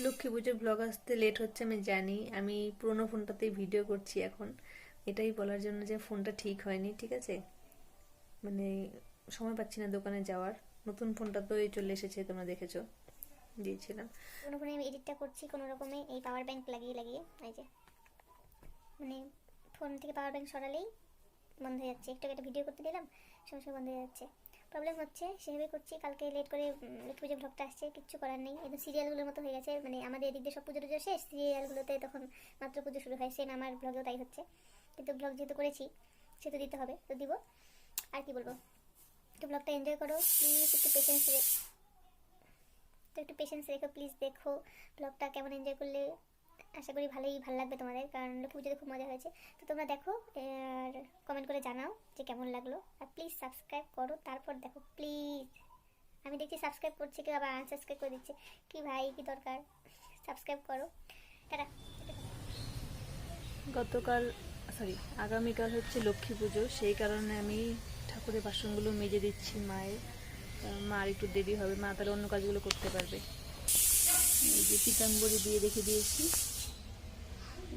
লক্ষ্মী পুজোর ব্লগ আসতে লেট হচ্ছে আমি জানি। আমি পুরোনো ফোনটাতেই ভিডিও করছি এখন। এটাই বলার জন্য যে ফোনটা ঠিক হয়নি, ঠিক আছে? মানে সময় পাচ্ছি না দোকানে যাওয়ার। নতুন ফোনটা তো এই চলে এসেছে, তোমরা দেখেছো, দিয়েছিলাম। কোনো ফোনে আমি এডিটটা করছি কোনো রকমে, এই পাওয়ার ব্যাংক লাগিয়ে লাগিয়ে। এই যে মানে ফোন থেকে পাওয়ার ব্যাংক সরালেই বন্ধ হয়ে যাচ্ছে। একটু একটা ভিডিও করতে দিলাম, সঙ্গে সঙ্গে বন্ধ হয়ে যাচ্ছে। প্রবলেম হচ্ছে, সেভাবে করছি। কালকে লেট করে লক্ষ্মী পুজো ব্লগটা আসছে, কিচ্ছু করার নেই। একদম সিরিয়ালগুলোর মতো হয়ে গেছে। মানে আমাদের এদিক দিয়ে সব পুজো টুজো শেষ, সিরিয়ালগুলোতে তখন মাত্র পুজো শুরু হয়। সেম আমার ব্লগেও তাই হচ্ছে, কিন্তু ব্লগ যেহেতু করেছি সেহেতু দিতে হবে, তো দিব। আর কি বলবো, তো ব্লগটা এনজয় করো প্লিজ, একটু পেশেন্স রেখো প্লিজ। দেখো ব্লগটা কেমন এনজয় করলে, আশা করি ভালো লাগবে তোমাদের, কারণ লক্ষ্মী পুজোতে খুব মজা হয়েছে। তো তোমরা দেখো আর কমেন্ট করে জানাও যে কেমন লাগলো। আর প্লিজ সাবস্ক্রাইব করো, তারপর দেখো প্লিজ। আমি দেখছি সাবস্ক্রাইব করছে, কেউ আবার আনসাবস্ক্রাইব করে দিচ্ছে। কি ভাই, কি দরকার? সাবস্ক্রাইব করো, টাটা। আগামীকাল হচ্ছে লক্ষ্মী পুজো, সেই কারণে আমি ঠাকুরের বাসনগুলো মেজে দিচ্ছি মায়ের। কারণ মা আর একটু দেরি হবে, মা তাহলে অন্য কাজগুলো করতে পারবে। এই যে পিতাম্বরী দিয়ে রেখে দিয়েছি,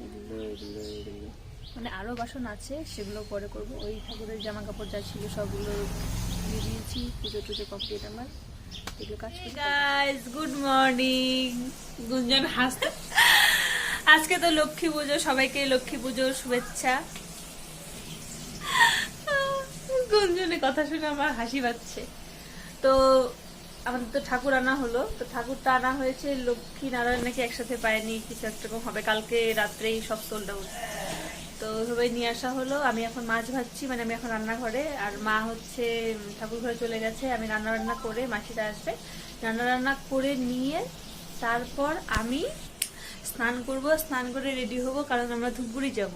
এগুলো মানে আরও বাসন আছে, সেগুলো পরে করবো। ওই ঠাকুরের জামা কাপড় যা ছিল সবগুলো দিয়ে দিয়েছি, পুজো টুজো কমপ্লিট আমার। এগুলো কাজ করি। Guys good morning. গুঞ্জন হাসতে, আজকে তো লক্ষ্মী পুজো, সবাইকে লক্ষ্মী পুজোর শুভেচ্ছা। গুঞ্জনের কথা শুনে আমার হাসি পাচ্ছে। তো আমাদের তো ঠাকুর আনা হলো, তো ঠাকুরটা আনা হয়েছে লক্ষ্মী নারায়ণ নাকি একসাথে পায়নি, কিছু একটা হবে। কালকে রাত্রেই সব সোল্ড আউট, তো ওইভাবে নিয়ে আসা হলো। আমি এখন মাছ ভাজছি, মানে আমি এখন রান্নাঘরে, আর মা হচ্ছে ঠাকুর ঘরে চলে গেছে। আমি রান্না করে, মাসিটা আসবে, রান্না করে নিয়ে তারপর আমি স্নান করব। স্নান করে রেডি হব, কারণ আমরা ধূপগুড়ি যাব।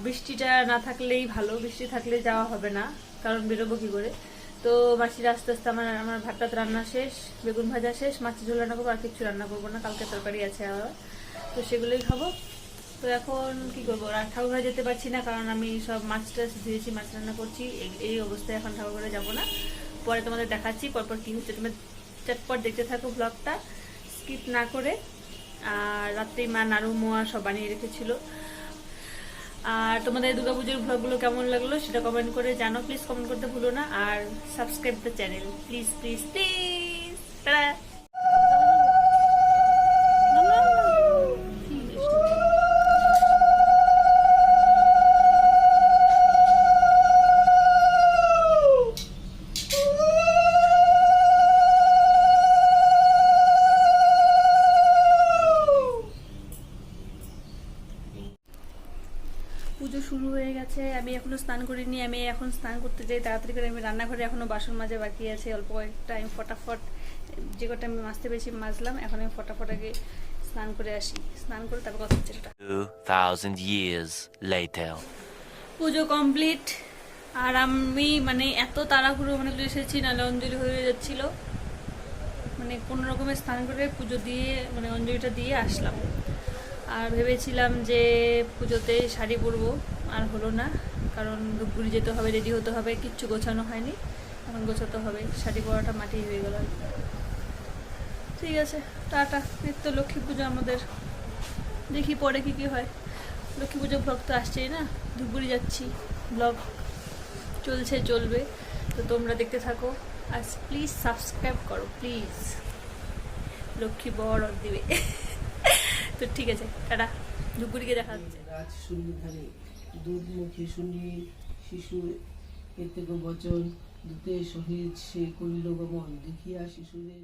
বৃষ্টিটা না থাকলেই ভালো, বৃষ্টি থাকলে যাওয়া হবে না, কারণ বেরোবো কি করে। তো মাসিরা আস্তে আস্তে আমার ভাতটা রান্না শেষ, বেগুন ভাজা শেষ, মাছের ঝোল রান্না করবো, আর কিছু রান্না করবো না, কালকে তরকারি আছে আবার, তো সেগুলোই খাবো। তো এখন কি করবো, ঠাকুরঘরে যেতে পারছি না, কারণ আমি সব মাছ টাছ ধুয়েছি, মাছ রান্না করছি। এই অবস্থায় এখন ঠাকুরঘরে যাবো না, পরে তোমাদের দেখাচ্ছি পরপর কি হচ্ছে। তুমি চটপট দেখতে থাকো ব্লগটা, স্কিপ না করে। আর রাত্রেই মা নাড়ু মোয়া সব বানিয়ে রেখেছিল। আর তোমাদের দুর্গাপুজোর ব্লগগুলো কেমন লাগলো সেটা কমেন্ট করে জানো প্লিজ, কমেন্ট করতে ভুলো না। আর subscribe the channel please please please. টাটা। পুজো শুরু হয়ে গেছে, আমি এখনো স্নান করিনি। আমি এখন স্নান করতে যাই তাড়াতাড়ি করে। আমি রান্নাঘরে এখনো বাসন মাজা বাকি আছে অল্প কয়েকটা, আমি ফটাফট যে কটা আমি মাজতে পেরেছি মাজলাম। এখন আমি ফটাফট আগে স্নান করে আসি, স্নান করে তারপর কথা হচ্ছে। 2000 years later. পুজো কমপ্লিট, আর আমি মানে এত তাড়াহুড়ো মানে এসেছি, নাহলে অঞ্জলি হয়ে যাচ্ছিল। মানে কোনো রকমে স্নান করে পুজো দিয়ে মানে অঞ্জলিটা দিয়ে আসলাম। আর ভেবেছিলাম যে পুজোতে শাড়ি পরবো, আর হলো না, কারণ ধূপগুড়ি যেতে হবে, রেডি হতে হবে, কিচ্ছু গোছানো হয়নি, এখন গোছাতে হবে। শাড়ি পরাটা মাটি হয়ে গেল। ঠিক আছে, টাটা। নিত্য লক্ষ্মী পুজো আমাদের, দেখি পরে কি হয়। লক্ষ্মী পুজো ব্লগ তো আসছেই না, ধূপগুড়ি যাচ্ছি, ব্লগ চলবে, তো তোমরা দেখতে থাকো। আর প্লিজ সাবস্ক্রাইব করো প্লিজ, লক্ষ্মী বড় দিবে। তো ঠিক আছে, টাটা, ধূপগুড়িকে দেখা হচ্ছে। রাজশুনি ধারে দুধমুখী শুনি শিশু এতে গো বচন দূতে সহিত সে করিল গমন দেখিয়া শিশুদের।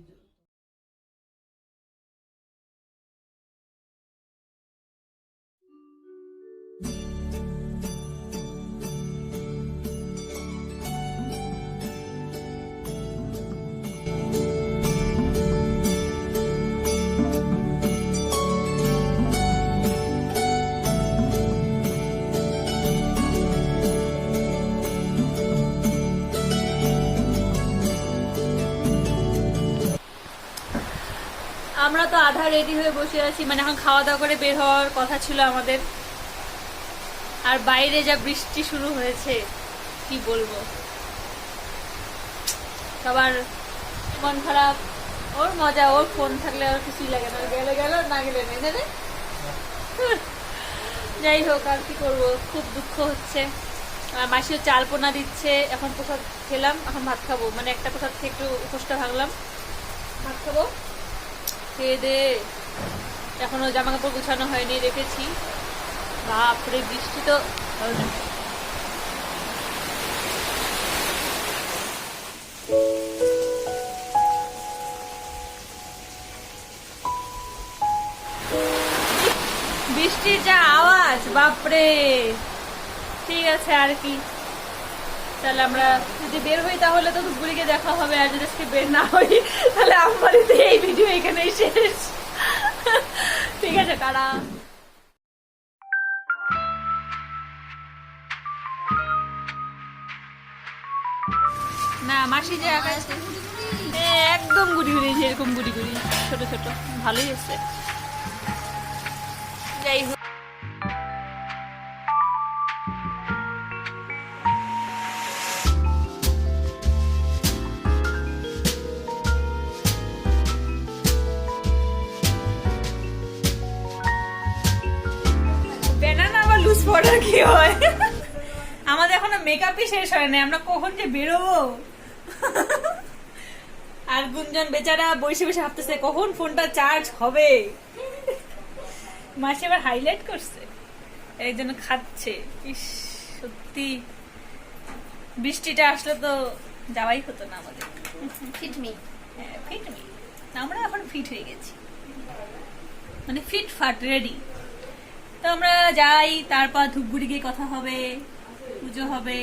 আমরা তো আধা রেডি হয়ে বসে আছি, মানে এখন খাওয়া দাওয়া করে বের হওয়ার কথা ছিল আমাদের, আর বাইরে যা বৃষ্টি শুরু হয়েছে কি বলবো। সবার মন খারাপ, ওর মজা, ওর ফোন থাকলে আর কিছুই লাগে না, গেলে গেল না গেলে নেই, না রে? যাই হোক, আর কি করবো, খুব দুঃখ হচ্ছে। আর মাসিও চাল পোনা দিচ্ছে, এখন প্রসাদ খেলাম, এখন ভাত খাবো, মানে একটা প্রসাদ খেয়ে একটু উপোসটা ভাঙলাম, ভাত খাবো, খেয়ে দে। এখনো জামা কাপড় গুছানো হয়নি, রেখেছি। বাপরে বৃষ্টি তো বৃষ্টির যা আওয়াজ, বাপরে। ঠিক আছে, আর কি, তাহলে আমরা যদি বের হই তাহলে তো ধুপগুড়িকে দেখা হবে, আর যদি আজকে বের না হই তাহলে আমার এই ভিডিও এখানেই শেষ। ঠিক আছে, কারা না মাসি যে আঁকাচ্ছে একদম গুড়ি গুড়ি, যেরকম গুড়ি গুড়ি ছোট ছোট, ভালোই হচ্ছে। যাই হোক, ব্যানানা আবার লুজ পাউডার কি হয়? আমাদের এখনো মেকআপই শেষ হয় না, আমরা কখন যে বেরোবো। আর গুঞ্জন বেচারা বসে বসে ভাবতেছে কখন ফোনটা চার্জ হবে। মাসি আবার হাইলাইট করছে, এই জন্য খাচ্ছে। ইস, সত্যি বৃষ্টিটা আসলে তো যাওয়াই হতো না আমাদের। ফিটমি হ্যাঁ, ফিটমি, আমরা এখন ফিট হয়ে গেছি, মানে ফিট ফাট রেডি। তো আমরা যাই, তারপর ধূপগুড়ি গিয়ে কথা হবে, পুজো হবে।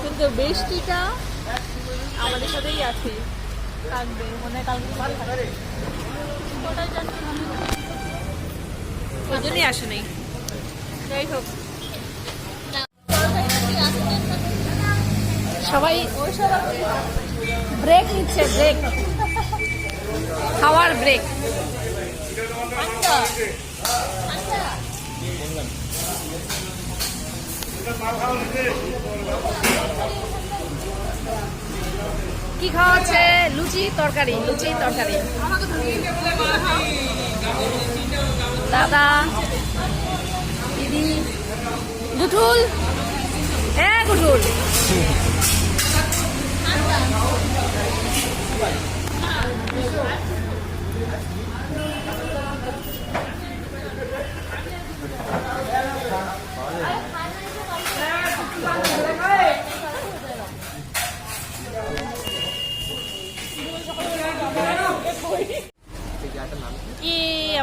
কিন্তু বৃষ্টিটা আমাদের সাথেই আছে, থাকবে মনে হয়, কালকে থাকবে, ওই জন্যই আসে নাই। যাই হোক, সবাই ব্রেক নিচ্ছে, ব্রেক, খাওয়ার ব্রেক। কি খাওয়া হচ্ছে? লুচি তরকারি, লুচি তরকারি। দাদা, দিদি, গুঠুল, হ্যাঁ গুঠুল,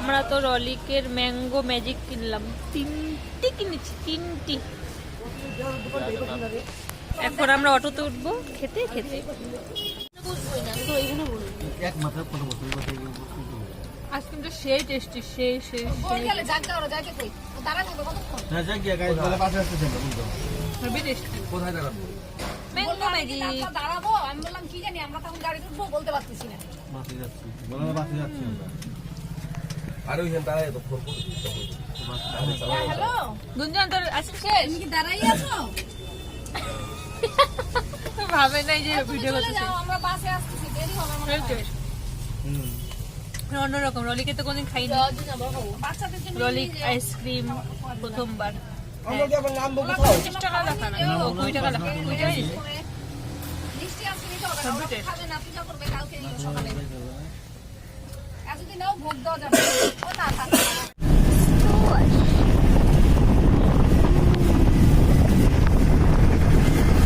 আমরা তো রলিকের ম্যাঙ্গো ম্যাজিক কিনলাম, 3টি কিনেছি, 3টি। এখন আমরা অটোতে উঠবো খেতে খেতে। আইসক্রিমটা সেই টেস্টি, সেই সেই ম্যাঙ্গো ম্যাজিক। দাঁড়াবো, আমি বললাম কি জানি, আমরা তখন গাড়ি উঠবো বলতে পারতেছি না। হ্যালো গুঞ্জন, তোর আইসক্রিম শেষ? তুমি কি দাঁড়াই আছো? ভাবে নাই যে ভিডিও চলে করতেছি। যাও, আমরা বাসে আসতেছি, দেরি হবে মনে হয়। অন্যরকম, রলিকে তো কোনদিন খাইনি। বাচ্চাদের জন্য রলিক আইসক্রিম প্রথমবার। আমরা কি আবার নামবো কোথাও? 25 টাকা লেখা না, ও 20 টাকা লেখা, 20 টাকা দিয়েছে। মিষ্টি আজকে নিতে হবে না, সব ওরা তো বিটের। খাবে না, পূজা করবে কালকে নিও সকালে। এতদিন নাও ভোগ দেওয়া যাবে না। ও না থাক।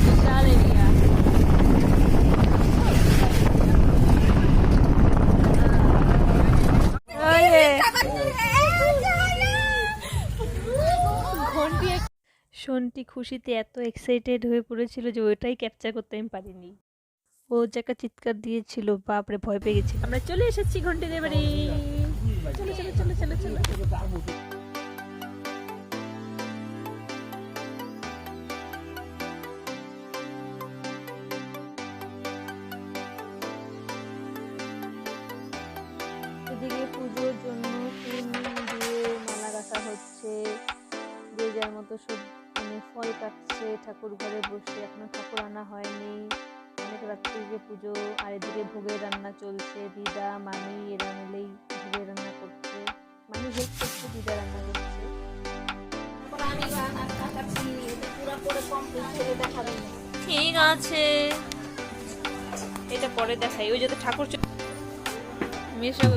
বিশাল এরিয়া। শোনটি খুশিতে এত এক্সাইটেড হয়ে পড়েছিল যে ওইটাই ক্যাপচার করতে আমি পারিনি। ও যে একটা চিৎকার দিয়েছিল, বাপরে ভয় পেয়ে গেছি। আমরা চলে এসেছি ঘন্টিদের বাড়ি। চলো চলো চলো চলো চলো। এদিকে পুজোর জন্য ফুল দিয়ে মালা গাঁথা হচ্ছে, যে যার মতো সব মানে ফল কাটছে ঠাকুর ঘরে বসে। এখনো ঠাকুর আনা হয়নি, অনেক রাত্রি থেকে পুজো। আর এদিকে ভোগের রান্না চলছে, দিদা মামি এরা মিলেই ভোগের রান্না করছে। মামি হেল্প করছে, দিদা রান্না করছে। ঠিক আছে, এটা পরে দেখাই। ওই যাতে ঠাকুর মেশো।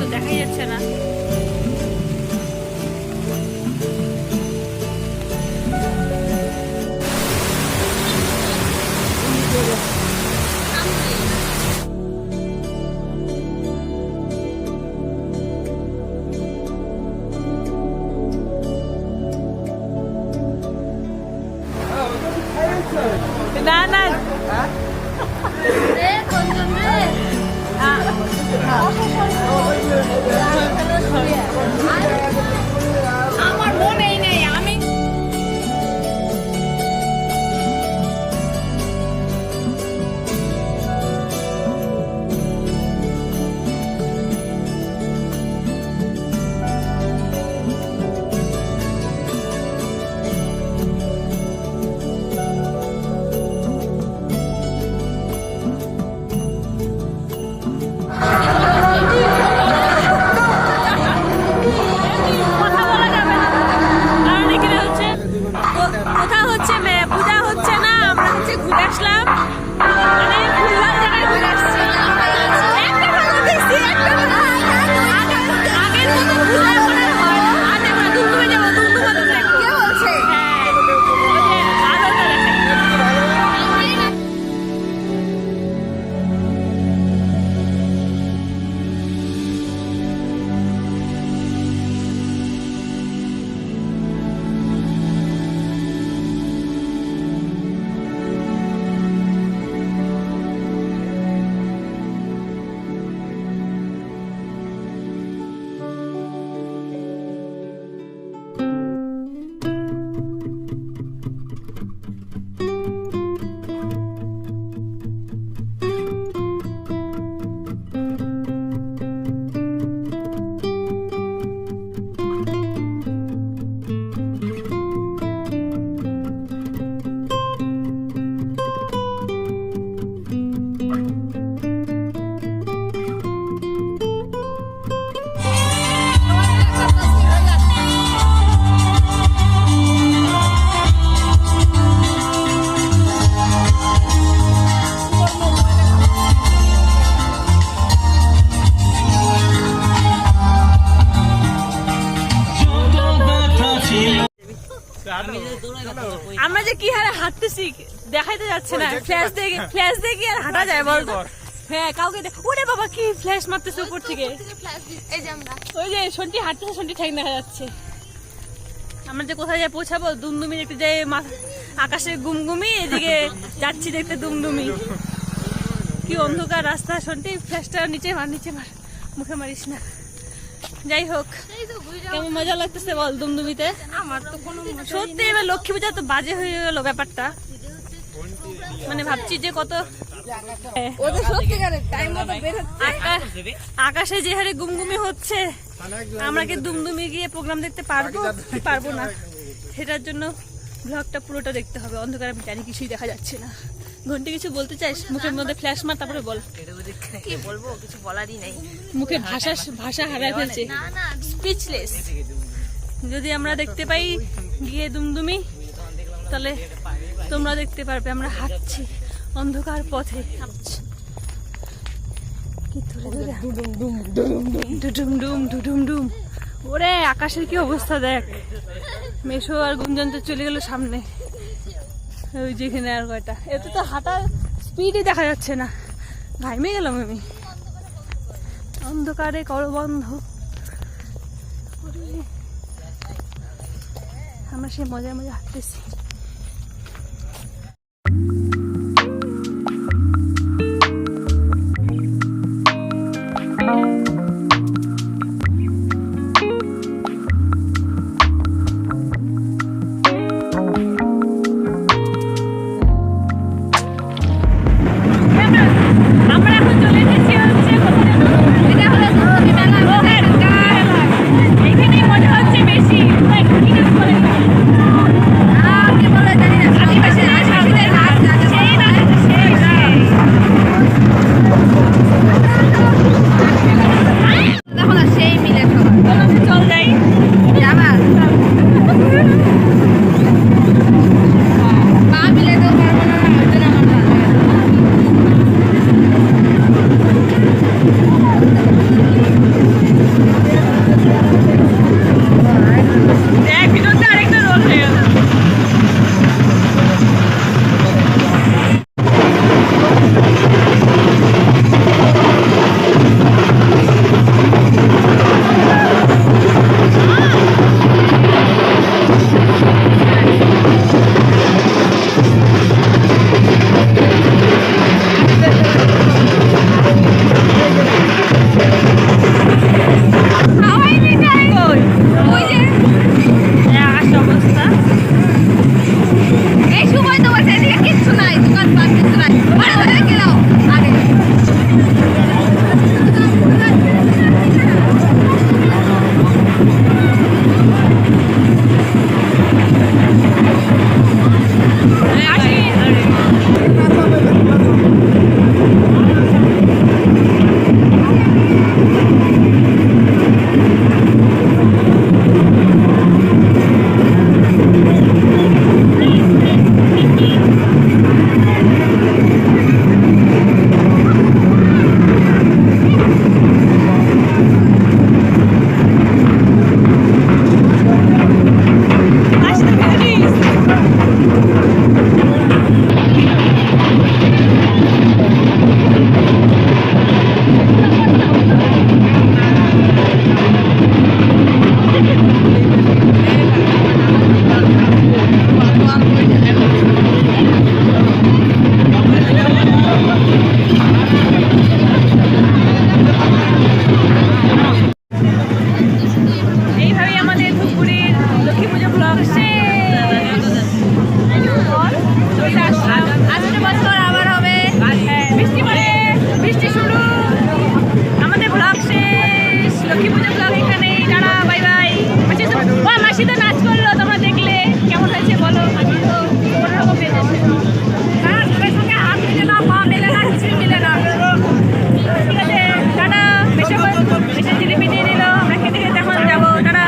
তো দেখাই যাচ্ছে না। না না আমার মনেই নেই আমি হাঁটতেছি দেখাইতে যাচ্ছে না, ফ্ল্যাশ দেখে আর হাঁটা যায় বলতো? হ্যাঁ কাউকে ওরে বাবা কি ফ্ল্যাশ মারতেছে উপর থেকে। এই যে আমরা ওই যে সন্টি হাঁটতেছে, সন্টি ঠ্যাং দেখা যাচ্ছে। আমরা যে কোথায় যাই পৌঁছাবো, দুমদুমি দেখতে যাই, আকাশে গুমগুমি, এদিকে যাচ্ছি দেখতে দুমদুমি। কি অন্ধকার রাস্তা, সন্টি ফ্ল্যাশটা নিচে মার, নিচে মার, মুখে মারিস না। যাই হোক, কেমন মজা লাগতেছে বল দুমদুমিতে? আমার তো কোনো সত্যি এবার লক্ষ্মী পূজা তো বাজে হয়ে গেল ব্যাপারটা, মানে ভাবছি যে কত ওদের সত্যিকারের টাইম মতো বের হচ্ছে। আকাশে যে হারে গুমগুমি হচ্ছে, আমরা কি দুমদুমি গিয়ে প্রোগ্রাম দেখতে পারবো কি পারবো না, সেটার জন্য ব্লগটা পুরোটা দেখতে হবে। অন্ধকার আমি জানি কিছুই দেখা যাচ্ছে না। ঘন্টি কিছু বলতে চাইস? মুখের মধ্যে ফ্ল্যাশ মার, তারপরে বল। কি বলবো, কিছু বলারই নাই। মুখে ভাষা হারায় ফেলছে, স্পিচলেস। যদি আমরা দেখতে পাই গিয়ে দুমদুমি, তাহলে তোমরা দেখতে পারবে আমরা হাঁটছি অন্ধকার পথে। কি ধরে ডুডুম। ওরে আকাশের কি অবস্থা দেখ। মেশো আর গুঞ্জন তো চলে গেল সামনে, ওই যেখানে আর কয়টা। এতে তো হাঁটার স্পিডই দেখা যাচ্ছে না, ঘাইমে গেলাম আমি। অন্ধকারে করবন্ধ। আমরা সে মজায় মজা হাঁটতেছি। আমরা এখন চলে এসেছি হচ্ছে এটা হলো দুমদুমি মেলা। এখানেই মজা হচ্ছে বেশি। কি বলে জানি না, আদিবাসী আদিবাসীদের নাচ গান সেই না সেই দেখো না, সেই মিলে সবাই চল যাই। আমার পা মিলে তো পারবো না, হচ্ছে না আমার ভালো লাগে। এক ভিডিওতে আরেকটা রোল হয়ে গেল। ওই যে আকাশ অবস্থা এই সময় তো বলছে এদিকে কিচ্ছু নাই, দোকানপাট কিচ্ছু নাই। আরে ওদের গেলাও আগে এইভাবেই আমাদের ধূপগুড়ির লক্ষ্মী পুজো ব্লগ আসলে বছর আবার হবে। বৃষ্টি পড়ে, বৃষ্টি শুরু, আমাদের ব্লগ শেষ। লক্ষ্মী পুজো ব্লগ এখানেই। Tata, bye bye. মাসি তো নাচ করলো, তোমরা দেখলে কেমন হয়েছে বলো? মাসি তো অন্যরকম বেঁধেছে। হ্যাঁ, সবার সঙ্গে হাত মিলে না, পা মিলে না, কিছুই মিলে না। ঠিক আছে, টাটা। বেশি জিলিপি দিয়ে দিল, আমরা খেতে খেতে এখন যাবো। টাটা।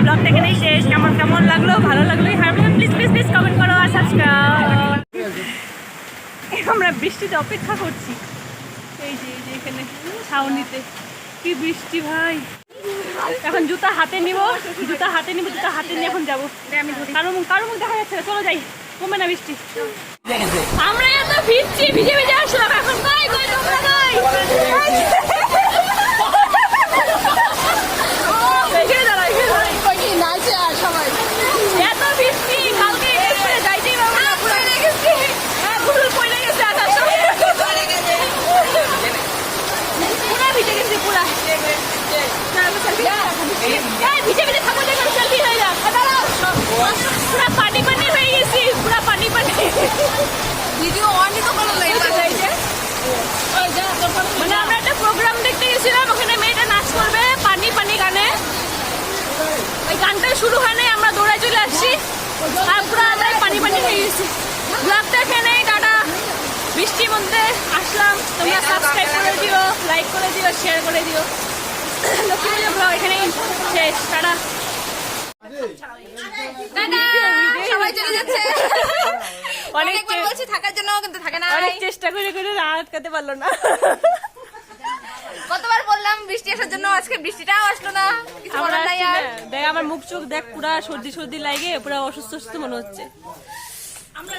ব্লগটা এখানেই শেষ। কেমন লাগলো? ভালো লাগলো প্লিজ কমেন্ট করো আর সাবস্ক্রাইব। আমরা বৃষ্টিতে অপেক্ষা করছি। এই যে এখানে ছাউনিতে কি বৃষ্টি ভাই। এখন জুতা হাতে নিব, জুতা হাতে নিয়ে এখন যাবো। কারো মুখ দেখা যাচ্ছে না, চলো যাই। কমে না বৃষ্টি। আমরা এত ভিজছি, ভিজে ভিজে আসলাম, এখন কই কই তোমরা কই? এখানে দাঁড়াও, এখানে দাঁড়াও। কই কি নাচে আর সবাই এত বৃষ্টি, কালকে স্কুলে যাইতেই পারবো না, পুরো পড়ে গেছি। হ্যাঁ, গুড়ুল পড়ে গেছে আসার সময়। পুরা ভিজে গেছি, পুরা। এই ভিজে ভিজে থাকো, দেখো সেলফি হয়ে যাক। পুরা পানি পানি হয়ে গেছি, পুরা পানি পানি। ভিডিও অনই তো কোনো লাইট আছে মানে আমরা একটা প্রোগ্রাম দেখতে গেছিলাম, ওখানে মেয়েটা নাচ করবে পানি পানি গানে। ওই গানটা শুরু হয় নাই, আমরা দৌড়ায় চলে আসছি আর পুরো আদায় পানি পানি হয়ে গেছি। ব্লগটা এখানে টাটা। বৃষ্টির মধ্যে আসলাম, তোমরা সাবস্ক্রাইব করে দিও, লাইক করে দিও, শেয়ার করে দিও। লক্ষ্মী পুজো ব্লগ এখানেই শেষ, টাটা। টাটা সবাই চলে যাচ্ছে অনেক অনেকবার বলছি থাকার জন্য কিন্তু থাকে না অনেক চেষ্টা করে করে আটকাতে পারলো না। কতবার বললাম বৃষ্টি আসার জন্য, আজকে বৃষ্টিটাও আসলো না, কিছু আমরা বলার নাই আর দেখ আমার মুখ চোখ দেখ, পুরা সর্দি সর্দি লাগে, পুরা অসুস্থ অসুস্থ মনে হচ্ছে। আমরা